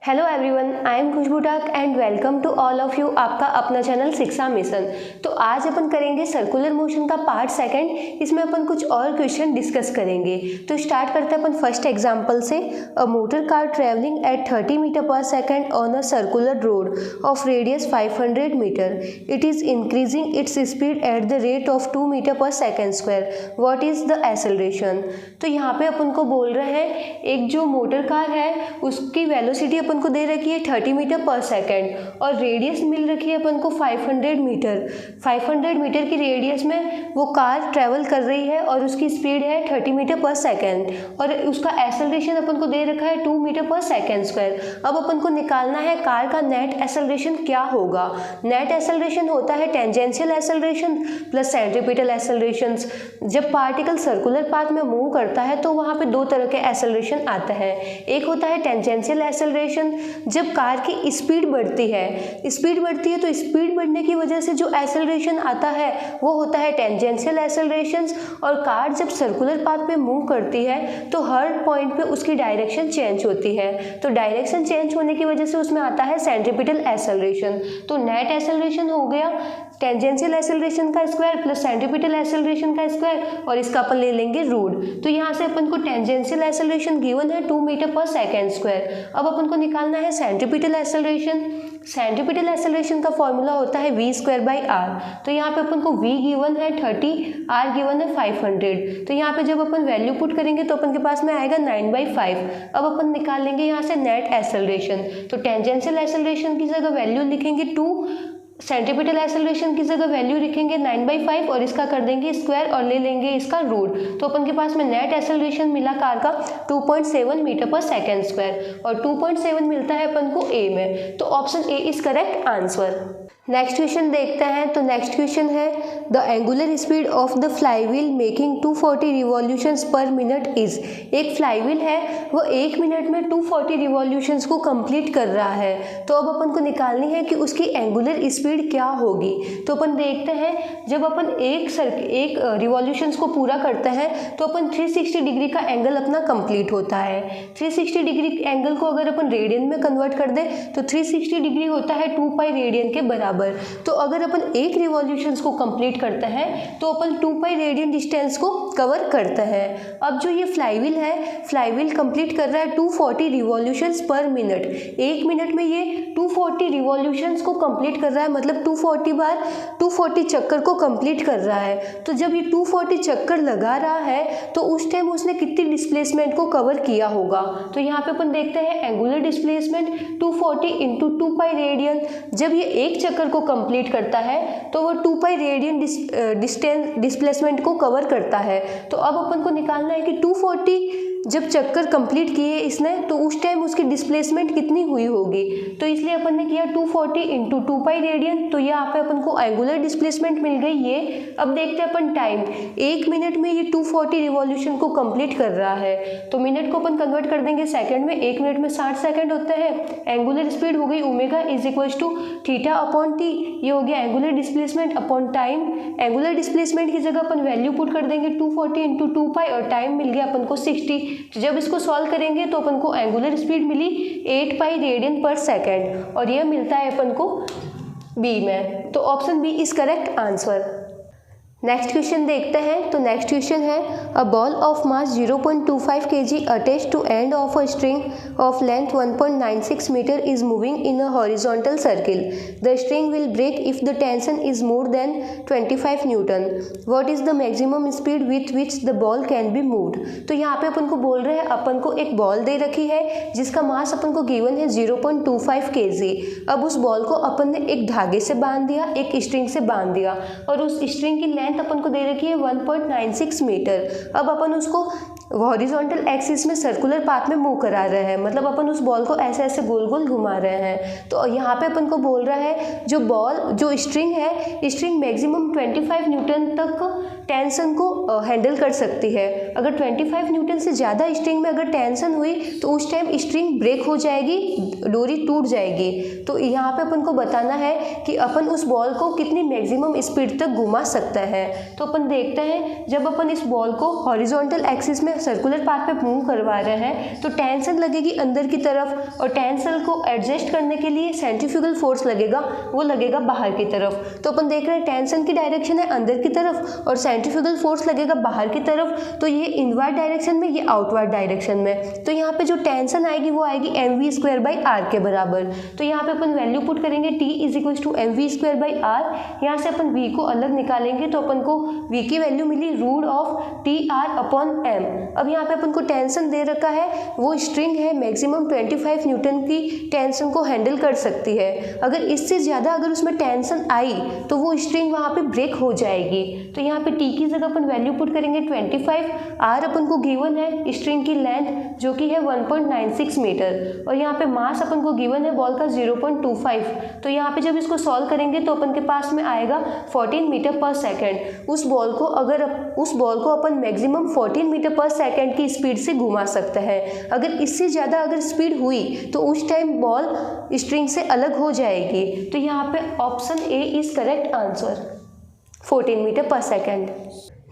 Hello everyone, I am Khushbu Tak and welcome to all of you आपका अपना channel Shiksha Mission. तो आज अपन करेंगे सर्कुलर मोशन का पार्ट सेकंड। इसमें अपन कुछ और क्वेश्चन डिस्कस करेंगे। तो स्टार्ट करते हैं अपन फर्स्ट एग्जांपल से। A motor car travelling at 30 metre per second on a circular road of radius 500 metre, it is increasing its speed at the rate of 2 metre per second square, what is the acceleration. तो यहाँ पे अपन को बोल रहे हैं एक जो motor car है उसकी वेलोसिटी अपन को दे रखी है 30 मीटर पर सेकंड और रेडियस मिल रखी है अपन को 500 मीटर। 500 मीटर की रेडियस में वो कार ट्रेवल कर रही है और उसकी स्पीड है 30 मीटर पर सेकंड और उसका एक्सेलरेशन अपन को दे रखा है 2 मीटर पर सेकंड स्क्वायर। अब अपन को निकालना है कार का नेट एक्सेलरेशन क्या होगा। नेट एक्सेलरेशन होता है tangential acceleration plus centripetal acceleration. जब पार्टिकल सर्कुलर पाथ में मूव करता है तो वहाँ पे दो तरह के एक्सेलरेशन आता है। एक होता है टेंजेंशियल एक्सेलरेशन, जब कार की स्पीड बढ़ती है तो स्पीड बढ़ने की वजह से जो एक्सेलरेशन आता है वो होता है टेंजेंशियल एक्सेलरेशन। और कार जब सर्कुलर पाथ पे मूव करती है तो हर पॉइंट पे उसकी डायरेक्शन चेंज होती है, तो डायरेक्शन चेंज होने की वजह से उसमें आता है सेंट्रीपिटल एक्सेलरेशन। तो नेट एक्सेलरेशन हो गया टेंजेंशियल एक्सेलरेशन का स्क्वायर प्लस सेंट्रीपिटल एक्सेलरेशन का स्क्वायर और इसका अपन ले लेंगे रूट। तो यहाँ से अपन को टेंजेंशियल एक्सेलरेशन गिवन है 2 मीटर पर सेकेंड स्क्वायर। अब अपन को निकालना है सेंट्रीपिटल एक्सेलरेशन। सेंट्रीपिटल एक्सेलरेशन का फॉर्मूला होता है v स्क्वायर बाई आर। तो यहाँ पे अपन को v गिवन है 30, r गिवन है 500। तो यहाँ पे जब अपन वैल्यू पुट करेंगे तो अपन के पास में आएगा 9/5। अब अपन निकाल लेंगे यहाँ से नेट एक्सेलरेशन। तो टेंजेंशियल एक्सेलरेशन की जगह वैल्यू लिखेंगे 2, सेंट्रीपिटल एक्सेलरेशन की जगह वैल्यू लिखेंगे 9/5 और इसका कर देंगे स्क्वायर और ले लेंगे इसका रूट। तो अपन के पास में नेट एक्सेलरेशन मिला कार का 2.7 मीटर पर सेकेंड स्क्वायर और 2.7 मिलता है अपन को ए में। तो option A is correct answer. Next question देखते हैं। तो नेक्स्ट क्वेश्चन है the angular speed of the flywheel making 240 revolutions पर मिनट इज। एक फ्लाईव्हील है वो 1 मिनट में 240 रिवॉल्यूशंस को कंप्लीट कर रहा है। तो अब अपन को निकालनी है कि उसकी एंगुलर स्पीड क्या होगी। तो अपन देखते हैं जब अपन एक रिवॉल्यूशंस को पूरा करते हैं तो अपन 360 डिग्री का एंगल अपना कंप्लीट होता है। 360 डिग्री एंगल को अगर अपन रेडियन में कन्वर्ट कर दें तो 360 डिग्री होता है 2 पाई रेडियन के बराबर। तो अगर अपन एक रिवॉल्यूशंस को कंप्लीट करते हैं तो अपन 2 पाई रेडियन डिस्टेंस को कवर करते हैं। अब जो ये फ्लाईव्हील है, फ्लाईव्हील कंप्लीट कर रहा है 240 रिवॉल्यूशंस पर मिनट। 1 मिनट में ये 240 रिवॉल्यूशंस को कंप्लीट कर रहा है, मतलब 240 बार 240 चक्कर को कंप्लीट कर रहा है। तो जब ये 240 चक्कर लगा रहा है तो उस टाइम उसने कितनी डिस्प्लेसमेंट को कवर किया होगा। तो यहाँ पे अपन देखते हैं angular displacement 240 into 2 pi radian. जब ये एक चक्कर को कंप्लीट करता है तो वो 2 पाई रेडियन डिस्प्लेसमेंट को कवर करता है। तो अब अपन को निकालना है कि 240 जब चक्कर कंप्लीट किए इसने तो उस टाइम उसकी डिस्प्लेसमेंट कितनी हुई होगी। तो इसलिए अपन ने किया 240 इंटू 2 पाई रेडियन। तो यहाँ पे अपन को एंगुलर डिस्प्लेसमेंट मिल गई ये। अब देखते हैं अपन टाइम। 1 मिनट में ये 240 रिवॉल्यूशन को कंप्लीट कर रहा है तो मिनट को अपन कन्वर्ट कर देंगे सेकंड में। 1 मिनट में 60 सेकंड होते हैं। एंगुलर स्पीड हो गई omega is equal to theta upon t. ये हो गया angular displacement upon time. Angular displacement की जगह अपन वैल्यू पुट कर देंगे 240 इंटू 2 पाई और टाइम मिल गया अपन को 60। तो जब इसको सॉल्व करेंगे तो अपन को एंगुलर स्पीड मिली 8 पाई रेडियन पर सेकेंड और यह मिलता है अपन को बी में। तो option B is correct answer. Next question देखते हैं। तो नेक्स्ट क्वेश्चन है a ball of mass 0.25 kg attach to end of a string of length 1.96 metre is moving in a horizontal circle. The string will break if the tension is more than 25 newton. What is the maximum speed with which the ball can be moved. तो यहाँ पे अपन को बोल रहे हैं अपन को एक ball दे रखी है जिसका मास अपन को गिवन है 0.25 kg। अब उस बॉल को अपन ने एक धागे से बांध दिया, एक स्ट्रिंग से बांध दिया और उस स्ट्रिंग की लेंथ अपन को दे रखी है 1.96 मीटर। अब अपन उसको हॉरिजॉन्टल एक्सिस में सर्कुलर पाथ में मूव करा रहे हैं, मतलब अपन उस बॉल को ऐसे ऐसे गोल गोल घुमा रहे हैं। तो यहाँ पे अपन को बोल रहा है जो स्ट्रिंग है, स्ट्रिंग मैक्सिमम 25 न्यूटन तक टेंशन को हैंडल कर सकती है। अगर 25 न्यूटन से ज़्यादा स्ट्रिंग में अगर टेंशन हुई तो उस टाइम स्ट्रिंग ब्रेक हो जाएगी, डोरी टूट जाएगी। तो यहाँ पे अपन को बताना है कि अपन उस बॉल को कितनी मैक्सिमम स्पीड तक घुमा सकता है। तो अपन देखते हैं, जब अपन इस बॉल को हॉरिजॉन्टल एक्सिस में सर्कुलर पाथ पे मूव करवा रहे हैं तो टेंशन लगेगी अंदर की तरफ, और टेंशन को एडजस्ट करने के लिए सेंट्रीफ्यूगल फोर्स लगेगा, वो लगेगा बाहर की तरफ। तो अपन देख रहे हैं टेंशन की डायरेक्शन है अंदर की तरफ और सेंट्रीफ्यूगल फोर्स लगेगा बाहर की तरफ। तो ये इनवर्ड डायरेक्शन में, ये आउटवर्ड डायरेक्शन में। तो यहाँ पे जो टेंशन आएगी वो आएगी mv²/r के बराबर। तो यहाँ पे अपन वैल्यू पुट करेंगे T = mv²/r। यहाँ से अपन v को अलग निकालेंगे तो अपन को v की वैल्यू मिली √TR/m। अब यहाँ पे अपन को टेंशन दे रखा है, वो स्ट्रिंग है मैक्सिमम 25 न्यूटन की टेंशन को हैंडल कर सकती है। अगर इससे ज़्यादा अगर उसमें टेंशन आई तो वो स्ट्रिंग वहाँ पे ब्रेक हो जाएगी। तो यहाँ पे T की जगह अपन वैल्यू पुट करेंगे 25। R अपन को गिवन है स्ट्रिंग की लेंथ जो कि है 1.96 मीटर, और यहाँ पे मास अपन को गिवन है बॉल का 0.25। तो यहाँ पे जब इसको सॉल्व करेंगे तो अपन के पास में आएगा 14 मीटर पर सेकेंड। उस बॉल को अपन मैक्सिमम 14 मीटर पर सेकेंड की स्पीड से घुमा सकते हैं। अगर इससे ज़्यादा अगर स्पीड हुई तो उस टाइम बॉल स्ट्रिंग से अलग हो जाएगी। तो यहाँ पे option A is correct answer, 14 metre per second.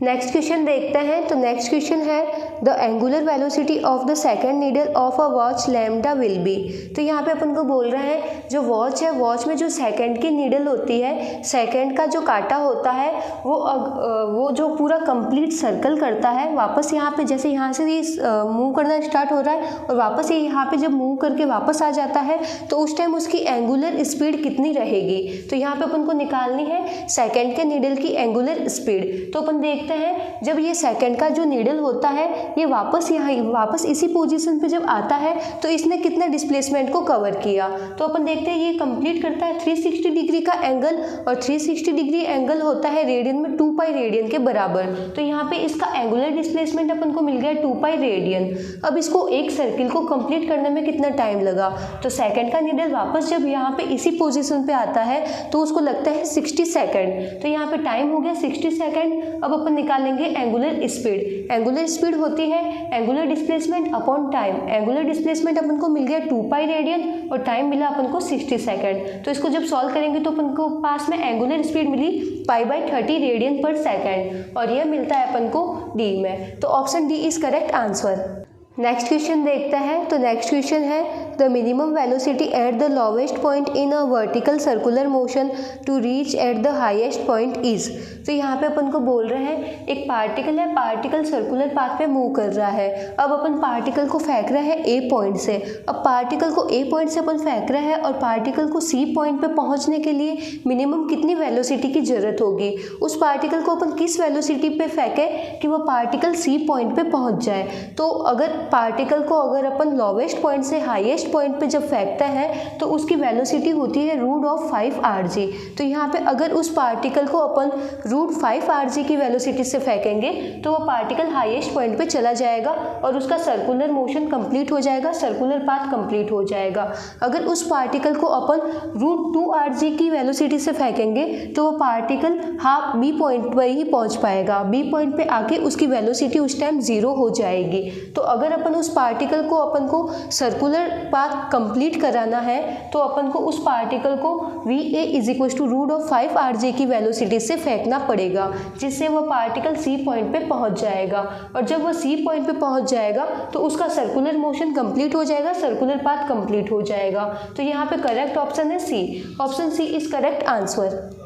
Next question देखते हैं। तो नेक्स्ट क्वेश्चन है the angular velocity of the second needle of a watch lambda will be. तो यहाँ पे अपन को बोल रहे हैं जो वॉच है, वॉच में जो सेकेंड की नीडल होती है, सेकेंड का जो कांटा होता है वो जो पूरा कंप्लीट सर्कल करता है, वापस यहाँ पे जैसे यहाँ से ये मूव करना स्टार्ट हो रहा है और वापस ये यहाँ पे जब मूव करके वापस आ जाता है तो उस टाइम उसकी एंगुलर स्पीड कितनी रहेगी। तो यहाँ पे अपन को निकालनी है सेकेंड के नीडल की एंगुलर स्पीड। तो अपन देखते हैं जब ये सेकेंड का जो नीडल होता है ये वापस इसी पोजीशन पे जब आता है तो इसने कितना डिस्प्लेसमेंट को कवर किया। तो अपन देखते हैं ये कंप्लीट करता है 360 डिग्री का एंगल, और 360 डिग्री एंगल होता है रेडियन में 2 पाई रेडियन के बराबर। तो यहाँ पे इसका एंगुलर डिस्प्लेसमेंट अपन को मिल गया 2 पाई रेडियन। अब इसको एक सर्किल को कंप्लीट करने में कितना टाइम लगा। तो सेकेंड का नीडल वापस जब यहाँ पे इसी पोजीशन पे आता है तो उसको लगता है 60 सेकेंड। तो यहाँ पे टाइम हो गया 60 सेकेंड। अब अपन निकालेंगे एंगुलर स्पीड। एंगुलर स्पीड होती है angular displacement upon time. Angular displacement अपन को मिल गया 2 पाई रेडियन और टाइम मिला अपन को 60 सेकेंड। तो इसको जब सॉल्व करेंगे तो अपन को पास में एंगुलर स्पीड मिली π/30 रेडियन पर सेकेंड, और यह मिलता है अपन को डी में। तो option D is correct answer. Next question देखते हैं। तो नेक्स्ट क्वेश्चन है the minimum velocity at the lowest point in a vertical circular motion to reach at the highest point is. तो यहाँ पे अपन को बोल रहे हैं एक पार्टिकल है, पार्टिकल सर्कुलर पाथ पे मूव कर रहा है। अब अपन पार्टिकल को फेंक रहे हैं ए पॉइंट से। अब पार्टिकल को ए पॉइंट से अपन फेंक रहे हैं और पार्टिकल को सी पॉइंट पे पहुँचने के लिए मिनिमम कितनी वेलोसिटी की ज़रूरत होगी। उस पार्टिकल को अपन किस वेलोसिटी पे फेंकें कि वो पार्टिकल सी पॉइंट पे पहुँच जाए। तो अगर पार्टिकल को अगर अपन लोवेस्ट पॉइंट से हाईएस्ट पॉइंट पे जब फेंकते हैं तो उसकी वेलोसिटी होती है √5rg। तो यहाँ पे अगर उस पार्टिकल को अपन √5rg की वेलोसिटी से फेंकेंगे तो वो पार्टिकल हाईएस्ट पॉइंट पे चला जाएगा और उसका सर्कुलर मोशन कंप्लीट हो जाएगा, सर्कुलर पाथ कंप्लीट हो जाएगा। अगर उस पार्टिकल को अपन √2rg की वेलोसिटी से फेंकेंगे तो वो पार्टिकल हाफ बी पॉइंट पर ही पहुँच पाएगा। बी पॉइंट पे आके उसकी वेलोसिटी उस टाइम 0 हो जाएगी। तो अगर अपन उस पार्टिकल को अपन को सर्कुलर पाथ कंप्लीट कराना है तो अपन को उस पार्टिकल को VA = √5rg की वेलोसिटी से फेंकना पड़ेगा, जिससे वह पार्टिकल सी पॉइंट पे पहुंच जाएगा। और जब वह सी पॉइंट पे पहुंच जाएगा तो उसका सर्कुलर मोशन कंप्लीट हो जाएगा, सर्कुलर पाथ कंप्लीट हो जाएगा। तो यहाँ पे करेक्ट ऑप्शन है C. Option C is correct answer.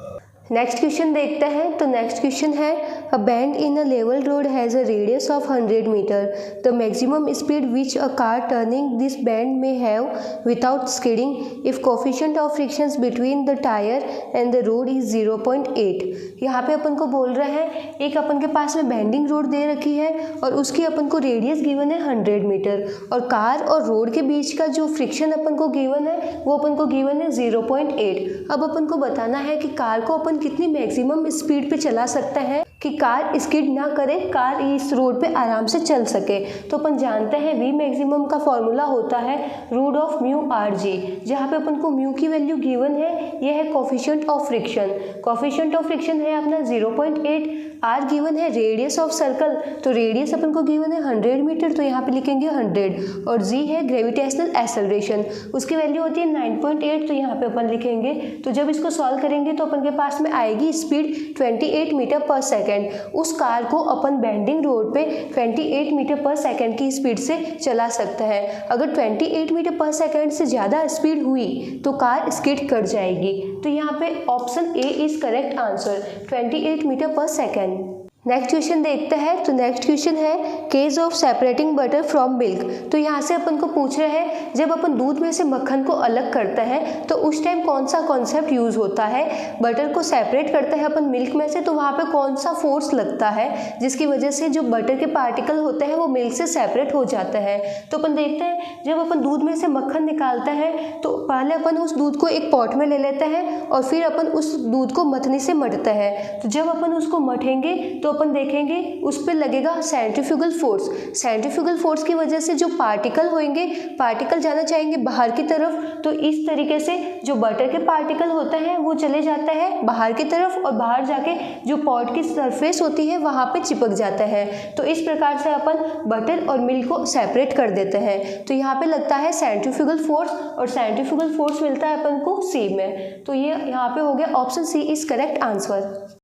Next question देखते हैं। तो नेक्स्ट क्वेश्चन है a bend in a level road has a radius of 100 metre. The maximum speed which a car turning this bend में have without skidding if coefficient of frictions between the tyre and the road is 0.8। यहाँ पे अपन को बोल रहे हैं एक अपन के पास में बेंडिंग रोड दे रखी है और उसकी अपन को रेडियस गिवन है 100 मीटर, और कार और रोड के बीच का जो फ्रिक्शन अपन को गिवन है वो अपन को गिवन है 0.8। अब अपन को बताना है कि कार को अपन कितनी मैक्सिमम स्पीड पे चला सकते हैं कि कार स्किड ना करे, कार इस रोड पे आराम से चल सके। तो अपन जानते हैं वी मैक्सिमम का फॉर्मूला होता है root of mu r g, जहाँ पे अपन को म्यू की वैल्यू गिवन है, ये है coefficient of friction. Coefficient of friction है अपना 0.8, आर गिवन है रेडियस ऑफ सर्कल, तो रेडियस अपन को गिवन है 100 मीटर, तो यहाँ पे लिखेंगे 100, और जी है ग्रेविटेशनल एक्सेलरेशन, उसकी वैल्यू होती है 9.8, तो यहाँ पे अपन लिखेंगे। तो जब इसको सॉल्व करेंगे तो अपन के पास में आएगी स्पीड 28 मीटर पर सेकेंड। उस कार को अपन बेंडिंग रोड पे 28 मीटर पर सेकेंड की स्पीड से चला सकते हैं। अगर 28 मीटर पर सेकेंड से ज़्यादा स्पीड हुई तो कार स्किड कर जाएगी। तो यहाँ पे option A is correct answer, 28 metre per second. Next question देखते हैं। तो नेक्स्ट क्वेश्चन है case of separating butter from milk. तो यहाँ से अपन को पूछ रहे हैं जब अपन दूध में से मक्खन को अलग करते हैं तो उस टाइम कौन सा कॉन्सेप्ट यूज होता है। बटर को सेपरेट करते हैं अपन मिल्क में से, तो वहाँ पे कौन सा फोर्स लगता है जिसकी वजह से जो बटर के पार्टिकल होते हैं वो मिल्क से सेपरेट हो जाते हैं। तो अपन देखते हैं जब अपन दूध में से मक्खन निकालते हैं तो पहले अपन उस दूध को एक पॉट में ले लेते हैं और फिर अपन उस दूध को मथनी से मथते हैं। तो जब अपन उसको मथेंगे तो अपन देखेंगे उस पर लगेगा सेंट्रीफ्यूगल फोर्स। सेंट्रीफ्यूगल फोर्स की वजह से जो पार्टिकल होंगे, पार्टिकल जाना चाहेंगे बाहर की तरफ, तो इस तरीके से जो बटर के पार्टिकल होते हैं वो चले जाते हैं बाहर की तरफ, और बाहर जाके जो पॉट की सरफेस होती है वहाँ पे चिपक जाते हैं। तो इस प्रकार से अपन बटर और मिल्क को सेपरेट कर देते हैं। तो यहाँ पे लगता है सेंट्रीफ्यूगल फोर्स, और सेंट्रीफ्यूगल फोर्स मिलता है अपन को सी में। तो ये यहाँ पे हो गया option C is correct answer.